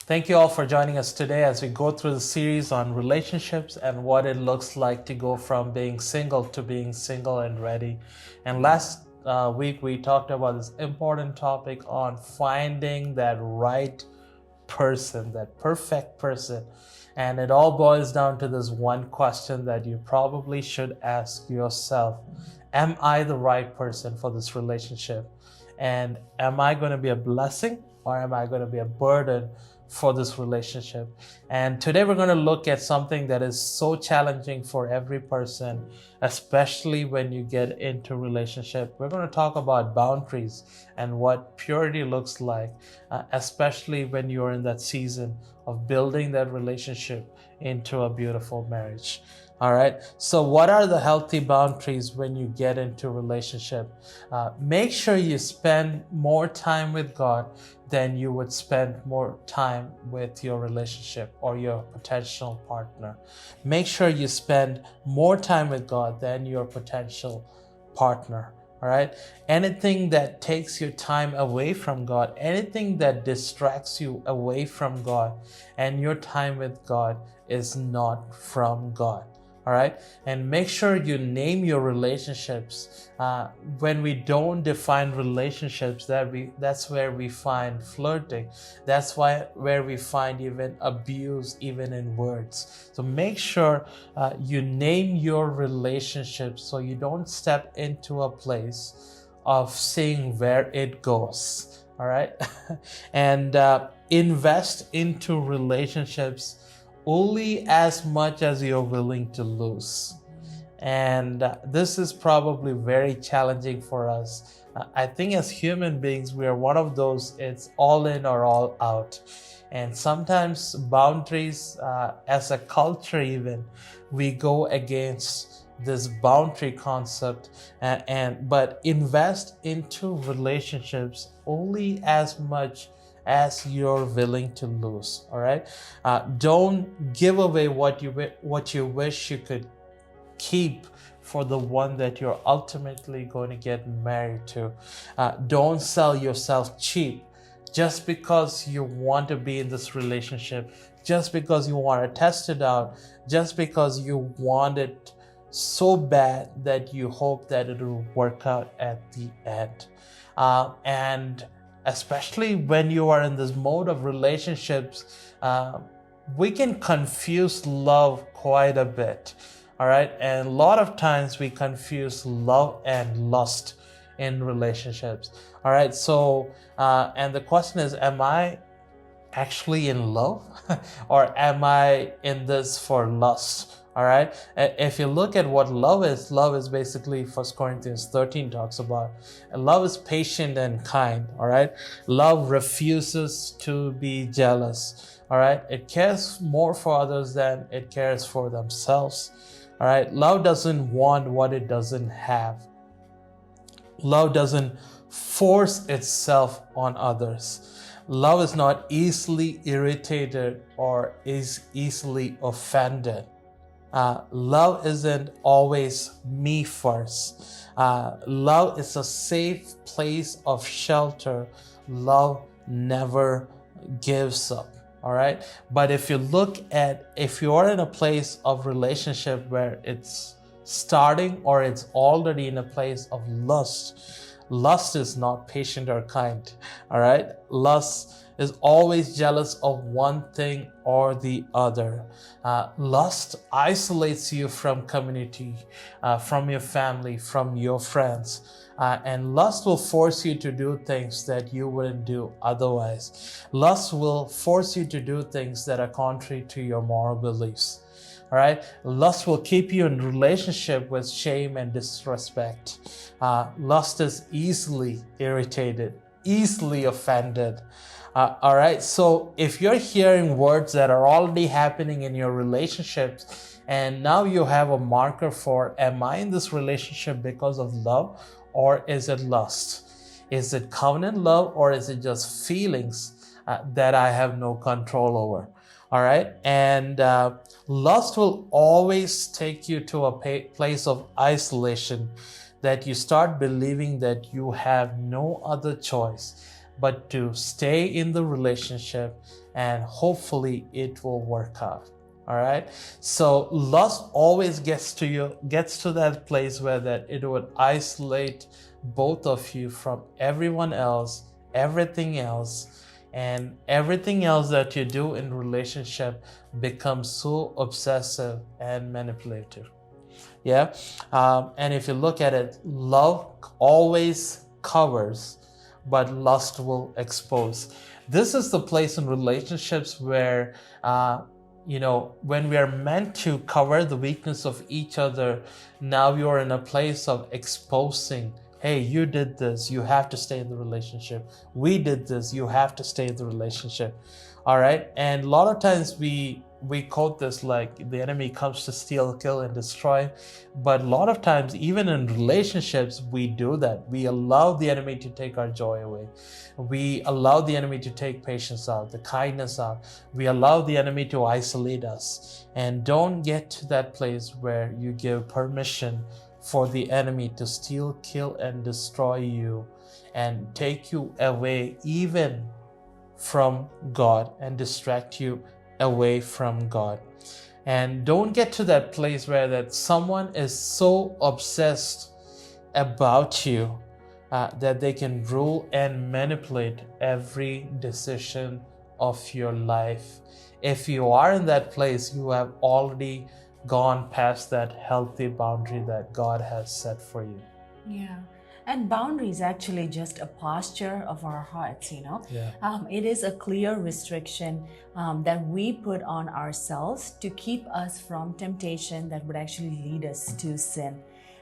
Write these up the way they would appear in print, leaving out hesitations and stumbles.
Thank you all for joining us today as we go through the series on relationships and what it looks like to go from being single to being single and ready. And last week we talked about this important topic on finding that right person, that perfect person. And it all boils down to this one question that you probably should ask yourself. Am I the right person for this relationship? And am I going to be a blessing or am I going to be a burden for this relationship? And today we're going to look at something that is so challenging for every person, especially when you get into relationship. We're going to talk about boundaries and what purity looks like, especially when you're in that season of building that relationship into a beautiful marriage. All right. So what are the healthy boundaries when you get into a relationship? Make sure you spend more time with God than you would spend more time with your relationship or your potential partner. Make sure you spend more time with God than your potential partner. All right. Anything that takes your time away from God, anything that distracts you away from God and your time with God is not from God. All right. And make sure you name your relationships. When we don't define relationships, that's where we find flirting. That's where we find even abuse, even in words. So make sure you name your relationships so you don't step into a place of seeing where it goes. All right. And invest into relationships only as much as you're willing to lose. And this is probably very challenging for us. I think as human beings, we are one of those, it's all in or all out. And sometimes boundaries, as a culture even, we go against this boundary concept but invest into relationships only as much as you're willing to lose. All right. Don't give away what you wish you could keep for the one that you're ultimately going to get married to. Don't sell yourself cheap just because you want to be in this relationship, just because you want to test it out, just because you want it so bad that you hope that it will work out at the end. And especially when you are in this mode of relationships, we can confuse love quite a bit. All right. And a lot of times we confuse love and lust in relationships. All right. So, and the question is, am I actually in love or am I in this for lust? All right. If you look at what love is basically 1 Corinthians 13 talks about. Love is patient and kind. All right. Love refuses to be jealous. All right. It cares more for others than it cares for themselves. All right. Love doesn't want what it doesn't have. Love doesn't force itself on others. Love is not easily irritated or is easily offended. Love isn't always me first. Love is a safe place of shelter. Love never gives up. All right. But if you are in a place of relationship where it's starting or it's already in a place of lust is not patient or kind. All right. Lust is always jealous of one thing or the other. Lust isolates you from community, from your family, from your friends. And lust will force you to do things that you wouldn't do otherwise. Lust will force you to do things that are contrary to your moral beliefs. All right. Lust will keep you in relationship with shame and disrespect. Lust is easily irritated, easily offended. All right. So if you're hearing words that are already happening in your relationships, and now you have a marker for, am I in this relationship because of love or is it lust? Is it covenant love or is it just feelings that I have no control over? All right. And lust will always take you to a place of isolation, that you start believing that you have no other choice but to stay in the relationship and hopefully it will work out. All right. So lust always gets to that place where that it would isolate both of you from everyone else, everything else, and everything else that you do in relationship becomes so obsessive and manipulative. Yeah. And if you look at it, love always covers, but lust will expose. This is the place in relationships where, when we are meant to cover the weakness of each other, now you're in a place of exposing. Hey, you did this, you have to stay in the relationship. We did this, you have to stay in the relationship. All right. And a lot of times we quote this like the enemy comes to steal, kill, and destroy. But a lot of times, even in relationships, we do that. We allow the enemy to take our joy away. We allow the enemy to take patience out, the kindness out. We allow the enemy to isolate us. And don't get to that place where you give permission for the enemy to steal, kill, and destroy you and take you away even from God and distract you away from God. And don't get to that place where that someone is so obsessed about you that they can rule and manipulate every decision of your life. If you are in that place, you have already gone past that healthy boundary that God has set for you. Yeah. And boundaries actually just a posture of our hearts, Yeah. It is a clear restriction that we put on ourselves to keep us from temptation that would actually lead us to sin.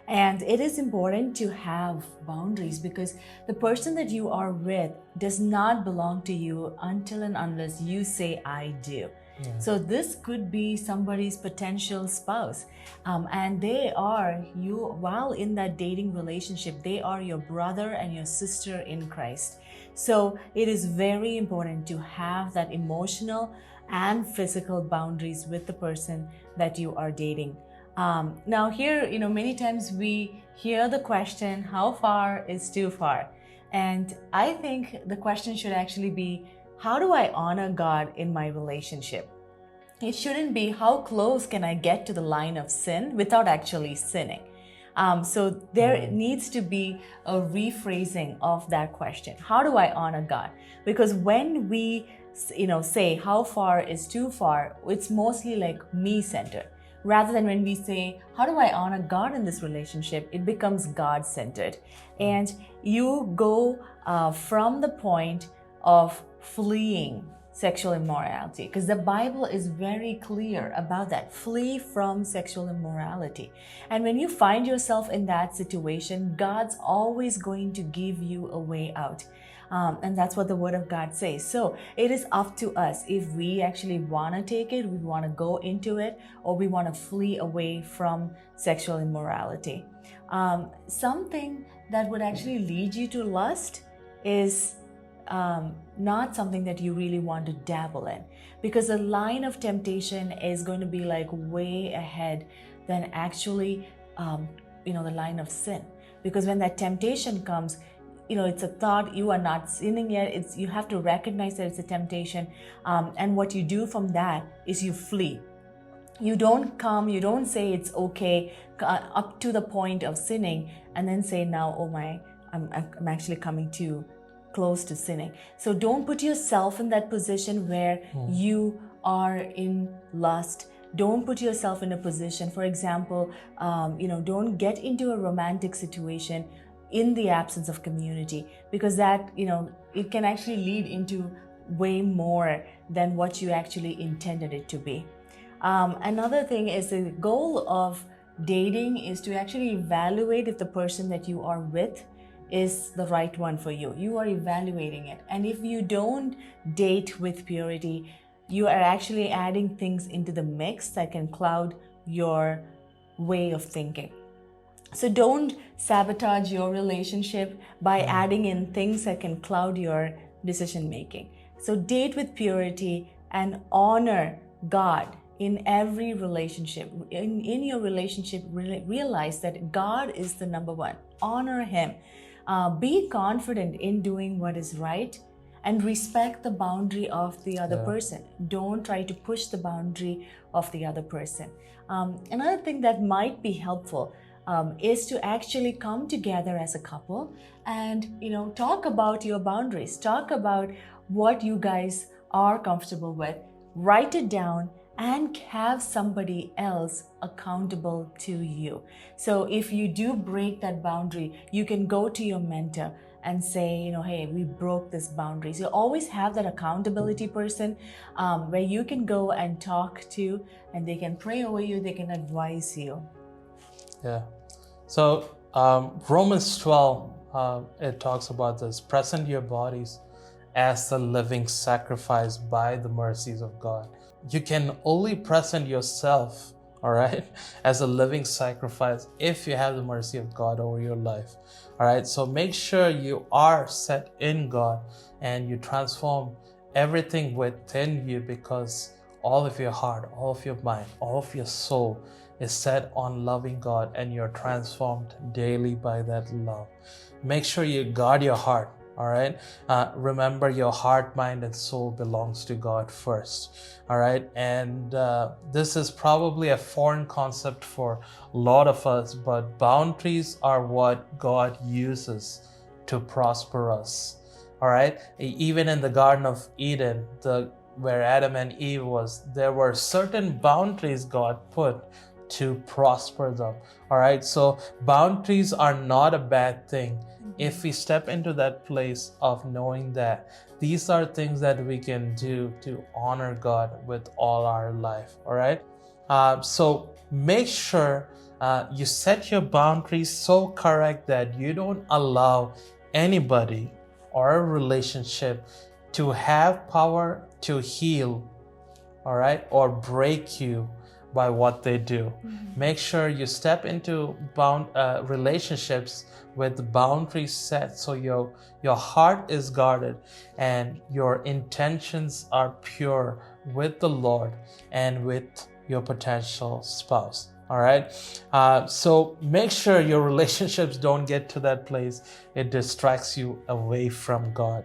And it is important to have boundaries because the person that you are with does not belong to you until and unless you say, I do. Yeah. So this could be somebody's potential spouse. And they are you, while in that dating relationship, they are your brother and your sister in Christ. So it is very important to have that emotional and physical boundaries with the person that you are dating. Now here, many times we hear the question, how far is too far? And I think the question should actually be, how do I honor God in my relationship? It shouldn't be how close can I get to the line of sin without actually sinning. So there needs to be a rephrasing of that question. How do I honor God? Because when we say how far is too far, it's mostly like me-centered. Rather than when we say, how do I honor God in this relationship? It becomes God-centered. And you go from the point of fleeing sexual immorality, because the Bible is very clear about that. Flee from sexual immorality. And when you find yourself in that situation, God's always going to give you a way out. And that's what the Word of God says. So it is up to us if we actually want to take it, we want to go into it, or we want to flee away from sexual immorality. Something that would actually lead you to lust is not something that you really want to dabble in, because the line of temptation is going to be like way ahead than actually the line of sin. Because when that temptation comes, it's a thought, you are not sinning yet. You have to recognize that it's a temptation, and what you do from that is you flee. You don't say it's okay up to the point of sinning and then say, now, oh my, I'm actually coming too close to sinning. So don't put yourself in that position where you are in lust. Don't put yourself in a position, for example, don't get into a romantic situation in the absence of community, because that, it can actually lead into way more than what you actually intended it to be. Another thing is the goal of dating is to actually evaluate if the person that you are with is the right one for you. You are evaluating it. And if you don't date with purity, you are actually adding things into the mix that can cloud your way of thinking. So don't sabotage your relationship by adding in things that can cloud your decision making. So date with purity and honor God in every relationship. In your relationship, realize that God is the number one. Honor Him. Be confident in doing what is right, and respect the boundary of the other Yeah. person. Don't try to push the boundary of the other person. Another thing that might be helpful is to actually come together as a couple and talk about your boundaries, talk about what you guys are comfortable with, write it down, and have somebody else accountable to you. So if you do break that boundary, you can go to your mentor and say, hey, we broke this boundary. So you always have that accountability person where you can go and talk to, and they can pray over you, they can advise you. Yeah. So Romans 12, it talks about this: present your bodies as a living sacrifice by the mercies of God. You can only present yourself, all right, as a living sacrifice if you have the mercy of God over your life. All right. So make sure you are set in God and you transform everything within you, because all of your heart, all of your mind, all of your soul is set on loving God, and you're transformed daily by that love. Make sure you guard your heart. All right. Remember, your heart, mind, and soul belongs to God first. All right. And this is probably a foreign concept for a lot of us, but boundaries are what God uses to prosper us. All right. Even in the Garden of Eden, where Adam and Eve was, there were certain boundaries God put to prosper them. All right. So boundaries are not a bad thing. If we step into that place of knowing that these are things that we can do to honor God with all our life. All right. So make sure you set your boundaries so correct that you don't allow anybody or a relationship to have power to heal, all right, or break you by what they do. Make sure you step into relationships with the boundaries set, so your heart is guarded and your intentions are pure with the Lord and with your potential spouse. All right. So make sure your relationships don't get to that place. It distracts you away from God,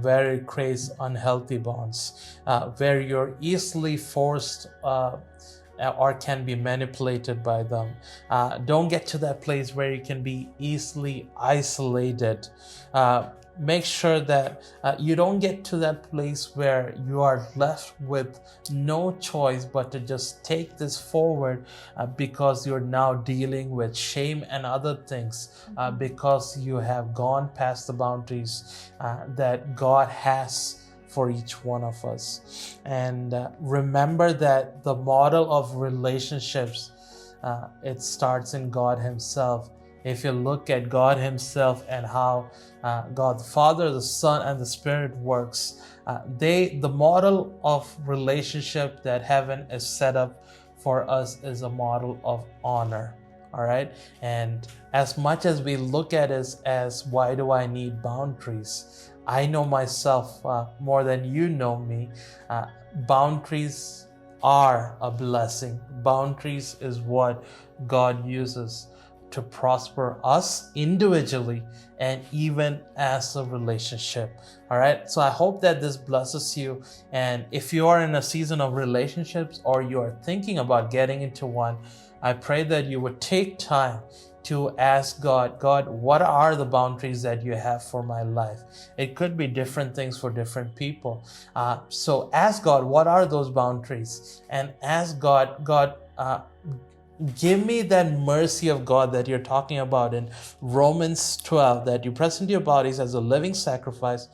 where it creates unhealthy bonds, where you're easily forced or can be manipulated by them. Don't get to that place where you can be easily isolated. Make sure that you don't get to that place where you are left with no choice but to just take this forward because you're now dealing with shame and other things, because you have gone past the boundaries that God has for each one of us. And remember that the model of relationships, it starts in God Himself. If you look at God Himself and how God the Father, the Son, and the Spirit works, the model of relationship that heaven is set up for us is a model of honor. All right. And as much as we look at it as why do I need boundaries? I know myself more than you know me. Boundaries are a blessing. Boundaries is what God uses to prosper us individually and even as a relationship. All right. So I hope that this blesses you. And if you are in a season of relationships or you are thinking about getting into one, I pray that you would take time to ask God, what are the boundaries that you have for my life? It could be different things for different people. So ask God, what are those boundaries? And ask God, give me that mercy of God that you're talking about in Romans 12, that you present your bodies as a living sacrifice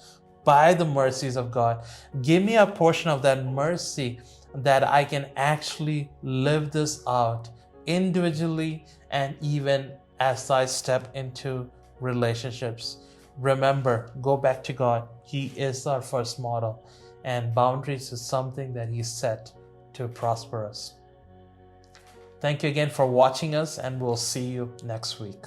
by the mercies of God. Give me a portion of that mercy that I can actually live this out individually and even as I step into relationships. Remember, go back to God. He is our first model, and boundaries is something that He set to prosper us. Thank you again for watching us, and we'll see you next week.